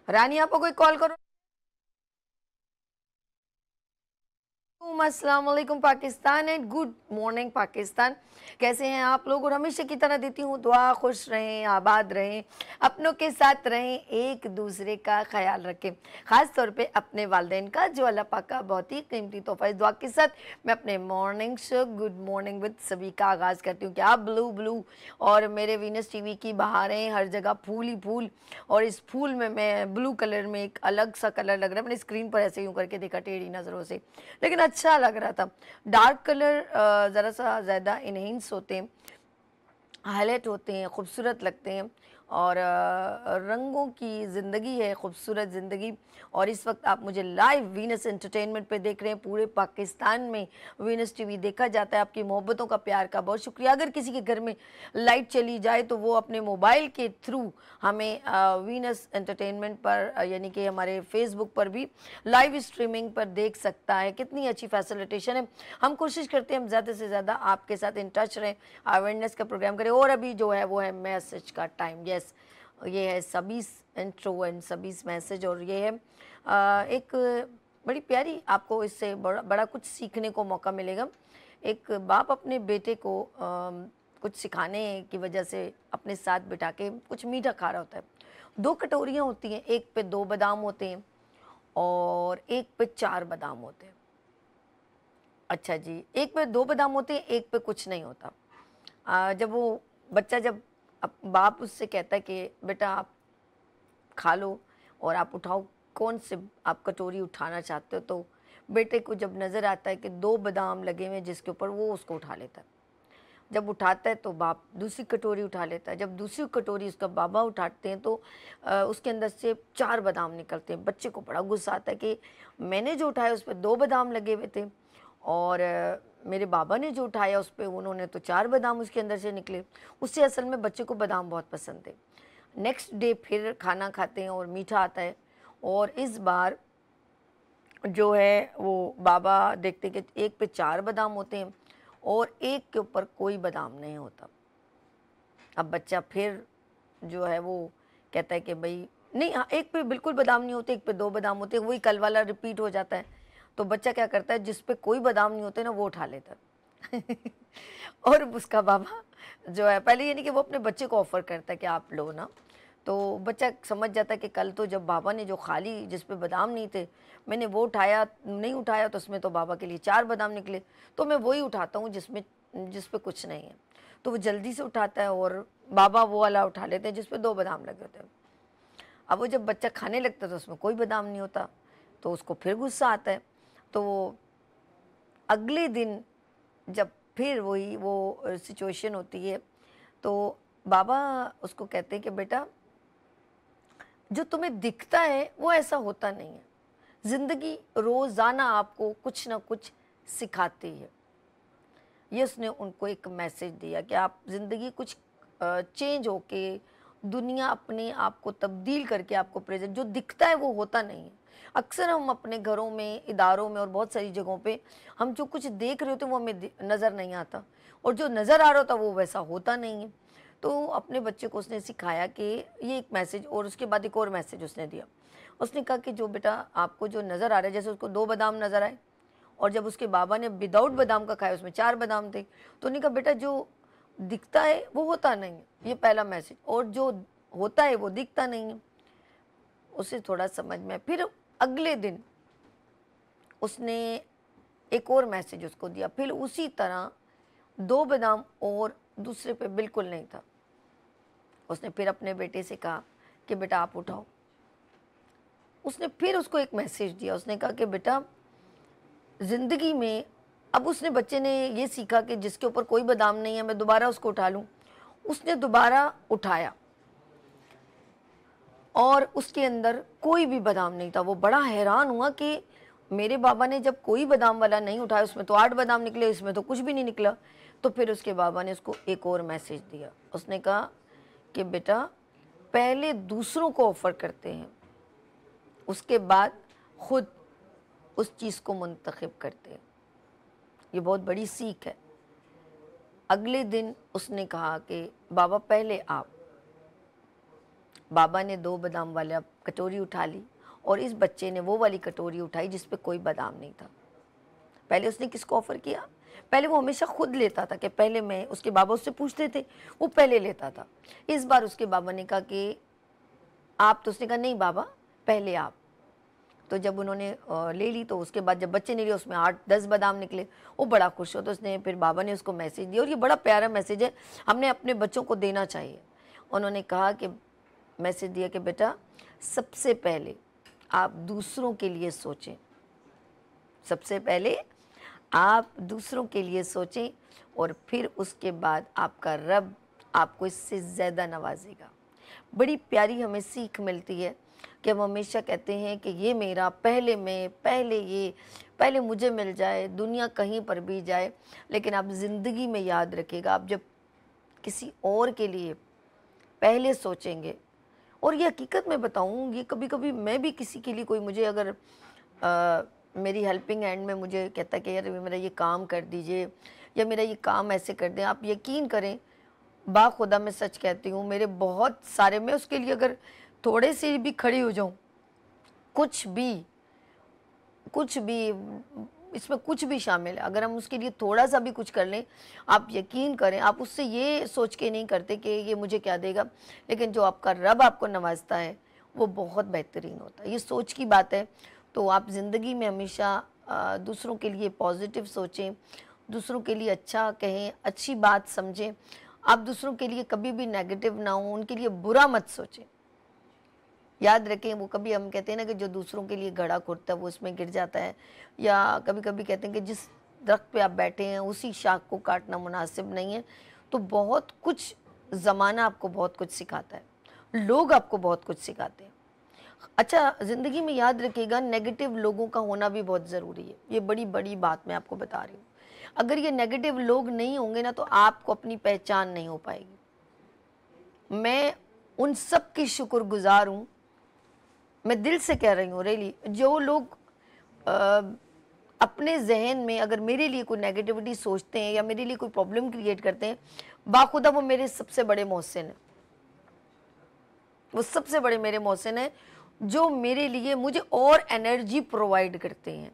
रानी आपको कोई कॉल करो। अस्सलाम वालेकुम Pakistan and good morning Pakistan. कैसे हैं आप लोग? और हमेशा की तरह देती हूँ दुआ, खुश रहें, आबाद रहें, अपनों के साथ रहें, एक दूसरे का ख्याल रखें, ख़ास तौर पे अपने वालिदैन का जो अल्लाह पाक का बहुत ही कीमती तोहफ़ा है। दुआ के साथ मैं अपने morning show good morning with सभी का आगाज़ करती हूँ। क्या ब्लू ब्लू और मेरे वीनस टीवी की बहारें, हर जगह फूल ही फूल, और इस फूल में मैं ब्लू कलर में एक अलग सा कलर लग रहा है। मैंने स्क्रीन पर ऐसे यूँ करके देखा टेढ़ी नज़रों से, लेकिन अच्छा लग रहा था। डार्क कलर ज़रा सा ज़्यादा इनहेंस होते हैं, हाईलाइट होते हैं, खूबसूरत लगते हैं, और रंगों की ज़िंदगी है, खूबसूरत ज़िंदगी। और इस वक्त आप मुझे लाइव वीनस एंटरटेनमेंट पे देख रहे हैं। पूरे पाकिस्तान में वीनस टीवी देखा जाता है। आपकी मोहब्बतों का, प्यार का बहुत शुक्रिया। अगर किसी के घर में लाइट चली जाए तो वो अपने मोबाइल के थ्रू हमें वीनस एंटरटेनमेंट पर यानी कि हमारे फेसबुक पर भी लाइव स्ट्रीमिंग पर देख सकता है। कितनी अच्छी फैसिलिटेशन है। हम कोशिश करते हैं हम ज़्यादा से ज़्यादा आपके साथ इन टच रहें, अवेयरनेस का प्रोग्राम करें। और अभी जो है वो है मैसेज का टाइम। यस, ये है सबीस इंट्रो एंड सबीस मैसेज। और ये है एक बड़ी प्यारी, आपको इससे बड़ा कुछ सीखने को मौका मिलेगा। एक बाप अपने बेटे को कुछ सिखाने की वजह से अपने साथ बिठा के कुछ मीठा खा रहा होता है। दो कटोरियाँ होती हैं, एक पे 2 बादाम होते हैं और एक पे 4 बादाम होते हैं। अच्छा जी, एक पे 2 बादाम होते हैं, एक पे कुछ नहीं होता। जब वो बच्चा, जब बाप उससे कहता है कि बेटा आप खा लो और आप उठाओ, कौन से आप कटोरी उठाना चाहते हो, तो बेटे को जब नज़र आता है कि 2 बादाम लगे हुए हैं जिसके ऊपर, वो उसको उठा लेता है। जब उठाता है तो बाप दूसरी कटोरी उठा लेता है। जब दूसरी कटोरी उसका बाबा उठाते हैं तो उसके अंदर से 4 बादाम निकलते हैं। बच्चे को बड़ा गुस्सा आता है कि मैंने जो उठाया उस पे 2 बादाम लगे हुए थे, और मेरे बाबा ने जो उठाया उस पे उन्होंने तो 4 बादाम उसके अंदर से निकले। उससे असल में बच्चे को बादाम बहुत पसंद है। नेक्स्ट डे फिर खाना खाते हैं और मीठा आता है, और इस बार जो है वो बाबा देखते कि एक पे 4 बादाम होते हैं और एक के ऊपर कोई बादाम नहीं होता। अब बच्चा फिर जो है वो कहता है कि भाई नहीं, हाँ, एक पे बिल्कुल बादाम नहीं होते, एक पे 2 बादाम होते हैं। वही कल वाला रिपीट हो जाता है। तो बच्चा क्या करता है, जिस पे कोई बादाम नहीं होते ना वो उठा लेता है। और उसका बाबा जो है पहले यानी कि वो अपने बच्चे को ऑफ़र करता है कि आप लो ना। तो बच्चा समझ जाता है कि कल तो जब बाबा ने जो खा ली जिस पे बादाम नहीं थे, मैंने वो नहीं उठाया तो उसमें तो बाबा के लिए 4 बादाम निकले, तो मैं वही उठाता हूँ जिस पे कुछ नहीं है। तो वो जल्दी से उठाता है और बाबा वो वाला उठा लेते हैं जिस पे 2 बादाम लगे होते हैं। अब वो जब बच्चा खाने लगता है तो उसमें कोई बादाम नहीं होता, तो उसको फिर गुस्सा आता है। तो वो अगले दिन जब फिर वही वो सिचुएशन होती है, तो बाबा उसको कहते हैं कि बेटा, जो तुम्हें दिखता है वो ऐसा होता नहीं है। ज़िंदगी रोज़ाना आपको कुछ ना कुछ सिखाती है। ये उसने उनको एक मैसेज दिया कि आप ज़िंदगी कुछ चेंज होके, दुनिया अपने आप को तब्दील करके आपको प्रेजेंट, जो दिखता है वो होता नहीं है। अक्सर हम अपने घरों में, इदारों में और बहुत सारी जगहों पे हम जो कुछ देख रहे होते हैं वो हमें नज़र नहीं आता, और जो नज़र आ रहा होता वो वैसा होता नहीं है। तो अपने बच्चे को उसने सिखाया कि ये एक मैसेज, और उसके बाद एक और मैसेज उसने दिया। उसने कहा कि जो बेटा आपको जो नज़र आ रहा है, जैसे उसको 2 बादाम नज़र आए, और जब उसके बाबा ने विदाउट बादाम का खाया उसमें 4 बादाम थे, तो उन्होंने कहा बेटा जो दिखता है वो होता नहीं है, ये पहला मैसेज, और जो होता है वो दिखता नहीं है। उसे थोड़ा समझ में, फिर अगले दिन उसने एक और मैसेज उसको दिया, फिर उसी तरह 2 बादाम और दूसरे पे बिल्कुल नहीं था। उसने फिर अपने बेटे से कहा कि बेटा आप उठाओ। उसने फिर उसको एक मैसेज दिया, उसने कहा कि बेटा ज़िंदगी में, अब उसने बच्चे ने ये सीखा कि जिसके ऊपर कोई बादाम नहीं है मैं दोबारा उसको उठा लूँ। उसने दोबारा उठाया और उसके अंदर कोई भी बादाम नहीं था। वो बड़ा हैरान हुआ कि मेरे बाबा ने जब कोई बादाम वाला नहीं उठाया, उसमें तो 8 बादाम निकले, इसमें तो कुछ भी नहीं निकला। तो फिर उसके बाबा ने उसको एक और मैसेज दिया। उसने कहा कि बेटा पहले दूसरों को ऑफ़र करते हैं, उसके बाद खुद उस चीज़ को मुंतखब करते हैं। ये बहुत बड़ी सीख है। अगले दिन उसने कहा कि बाबा पहले आप, बाबा ने 2 बादाम वाला कटोरी उठा ली और इस बच्चे ने वो वाली कटोरी उठाई जिस पे कोई बादाम नहीं था। पहले उसने किसको ऑफ़र किया? पहले वो हमेशा खुद लेता था कि पहले मैं, उसके बाबा उससे पूछते थे, वो पहले लेता था। इस बार उसके बाबा ने कहा कि आप, तो उसने कहा नहीं बाबा पहले आप। तो जब उन्होंने ले ली तो उसके बाद जब बच्चे ने लिया उसमें 8-10 बादाम निकले, वो बड़ा खुश हो। तो उसने फिर बाबा ने उसको मैसेज दिया और ये बड़ा प्यारा मैसेज है, हमने अपने बच्चों को देना चाहिए। उन्होंने कहा कि मैसेज दिया कि बेटा सबसे पहले आप दूसरों के लिए सोचें, सबसे पहले आप दूसरों के लिए सोचें और फिर उसके बाद आपका रब आपको इससे ज़्यादा नवाजेगा। बड़ी प्यारी हमें सीख मिलती है कि हम हमेशा कहते हैं कि ये मेरा, पहले मैं, पहले ये, पहले मुझे मिल जाए, दुनिया कहीं पर भी जाए। लेकिन आप ज़िंदगी में याद रखिएगा, आप जब किसी और के लिए पहले सोचेंगे, और ये हकीकत में बताऊँ, ये कभी कभी मैं भी किसी के लिए, कोई मुझे अगर मेरी हेल्पिंग हैंड में मुझे कहता है कि यार मेरा ये काम कर दीजिए या मेरा ये काम ऐसे कर दें, आप यकीन करें बाखुदा मैं सच कहती हूँ, मेरे बहुत सारे, मैं उसके लिए अगर थोड़े से भी खड़ी हो जाऊँ, कुछ भी इसमें कुछ भी शामिल है, अगर हम उसके लिए थोड़ा सा भी कुछ कर लें, आप यकीन करें, आप उससे ये सोच के नहीं करते कि ये मुझे क्या देगा, लेकिन जो आपका रब आपको नवाजता है वो बहुत बेहतरीन होता है। ये सोच की बात है। तो आप ज़िंदगी में हमेशा दूसरों के लिए पॉजिटिव सोचें, दूसरों के लिए अच्छा कहें, अच्छी बात समझें। आप दूसरों के लिए कभी भी नेगेटिव ना हो, उनके लिए बुरा मत सोचें। याद रखें, वो कभी हम कहते हैं ना कि जो दूसरों के लिए घड़ा खुरता है वो उसमें गिर जाता है, या कभी कभी कहते हैं कि जिस दरख्त पे आप बैठे हैं उसी शाख को काटना मुनासिब नहीं है। तो बहुत कुछ, ज़माना आपको बहुत कुछ सिखाता है, लोग आपको बहुत कुछ सिखाते हैं। अच्छा, ज़िंदगी में याद रखिएगा, नेगेटिव लोगों का होना भी बहुत ज़रूरी है। ये बड़ी बड़ी बात मैं आपको बता रही हूँ। अगर ये नेगेटिव लोग नहीं होंगे ना तो आपको अपनी पहचान नहीं हो पाएगी। मैं उन सब की शुक्रगुजार हूँ, मैं दिल से कह रही हूँ रियली, जो लोग अपने जहन में अगर मेरे लिए कोई नेगेटिविटी सोचते हैं या मेरे लिए कोई प्रॉब्लम क्रिएट करते हैं, बाखुदा वो मेरे सबसे बड़े मोहसिन हैं, वो सबसे बड़े मेरे मोहसिन हैं, जो मेरे लिए, मुझे और एनर्जी प्रोवाइड करते हैं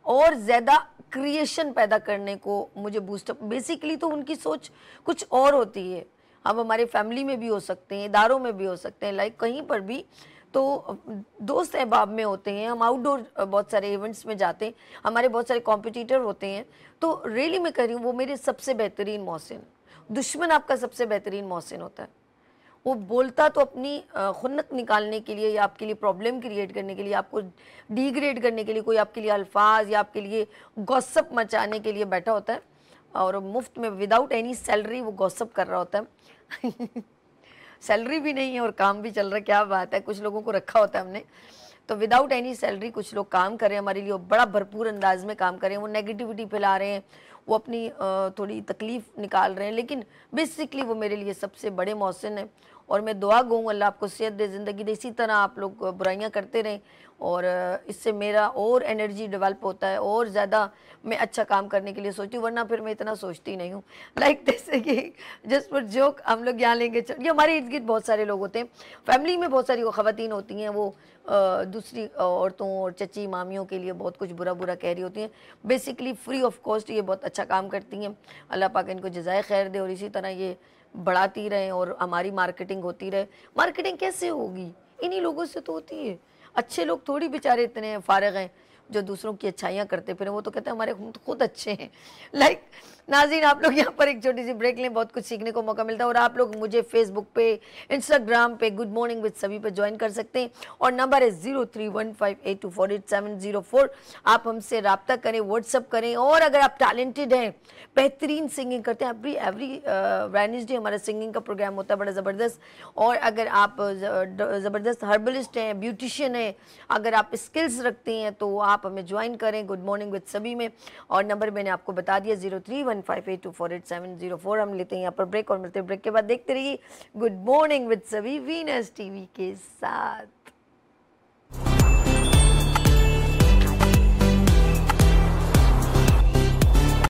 और ज़्यादा क्रिएशन पैदा करने को मुझे बूस्टअप। बेसिकली तो उनकी सोच कुछ और होती है। हम हमारे फैमिली में भी हो सकते हैं, इदारों में भी हो सकते हैं, लाइक कहीं पर भी, तो दोस्त अहबाब में होते हैं, हम आउटडोर बहुत सारे इवेंट्स में जाते हैं, हमारे बहुत सारे कॉम्पिटिटर होते हैं। तो रियली मैं कह रही हूँ, वो मेरे सबसे बेहतरीन मोहसिन। दुश्मन आपका सबसे बेहतरीन मोहसिन होता है। वो बोलता तो अपनी खुन्नत निकालने के लिए या आपके लिए प्रॉब्लम क्रिएट करने के लिए, आपको डिग्रेड करने के लिए, कोई आपके लिए अल्फाज या आपके लिए गॉसिप मचाने के लिए बैठा होता है, और मुफ्त में विदाउट एनी सैलरी वो गॉसिप कर रहा होता है। सैलरी भी नहीं है और काम भी चल रहा है, क्या बात है। कुछ लोगों को रखा होता है हमने, तो विदाउट एनी सैलरी कुछ लोग काम कर रहे हैं हमारे लिए, बड़ा भरपूर अंदाज में काम कर रहे हैं, वो नेगेटिविटी फैला रहे हैं, वो अपनी थोड़ी तकलीफ़ निकाल रहे हैं, लेकिन बेसिकली वो मेरे लिए सबसे बड़े मोहसिन हैं। और मैं दुआ गूँ अल्लाह आपको सेहत दे, ज़िंदगी दे, इसी तरह आप लोग बुराइयां करते रहें, और इससे मेरा और एनर्जी डेवलप होता है और ज़्यादा मैं अच्छा काम करने के लिए सोचती हूँ, वरना फिर मैं इतना सोचती नहीं हूँ। लाइक जैसे कि जस्ट फॉर जोक हम लोग यहाँ लेंगे, ये हमारे इर्द गिर्द बहुत सारे लोग होते हैं, फैमिली में बहुत सारी वो ख़वातीन होती हैं, वो दूसरी औरतों और चची मामियों के लिए बहुत कुछ बुरा बुरा कह रही होती हैं। बेसिकली फ्री ऑफ कॉस्ट ये बहुत अच्छा काम करती हैं, अल्लाह पाक इनको जज़ाए खैर दे, और इसी तरह ये बढ़ाती रहें और हमारी मार्केटिंग होती रहे। मार्केटिंग कैसे होगी? इन्हीं लोगों से तो होती है। अच्छे लोग थोड़ी बेचारे इतने फारिग हैं जो दूसरों की अच्छाइयाँ करते फिरें, वो तो कहते हैं हमारे खुद अच्छे हैं। लाइक नाज़रीन, आप लोग यहाँ पर एक छोटी सी ब्रेक लें, बहुत कुछ सीखने को मौका मिलता है। और आप लोग मुझे फेसबुक पे, इंस्टाग्राम पे गुड मॉर्निंग विद सभी पे ज्वाइन कर सकते हैं, और नंबर है 031582487004। आप हमसे रब्ता करें, व्हाट्सअप करें। और अगर आप टैलेंटेड हैं, बेहतरीन सिंगिंग करते हैं, एवरी वेडनेसडे हमारा सिंगिंग का प्रोग्राम होता है बड़ा ज़बरदस्त। और अगर आप ज़बरदस्त हर्बलिस्ट हैं, ब्यूटिशियन हैं, अगर आप स्किल्स रखते हैं तो आप हमें ज्वाइन करें गुड मॉर्निंग विद सभी में। और नंबर मैंने आपको बता दिया 031582487004। हम लेते हैं यहाँ पर ब्रेक और मिलते हैं ब्रेक के बाद। देखते रहिए गुड मॉर्निंग विद सभी वीनस टीवी के साथ।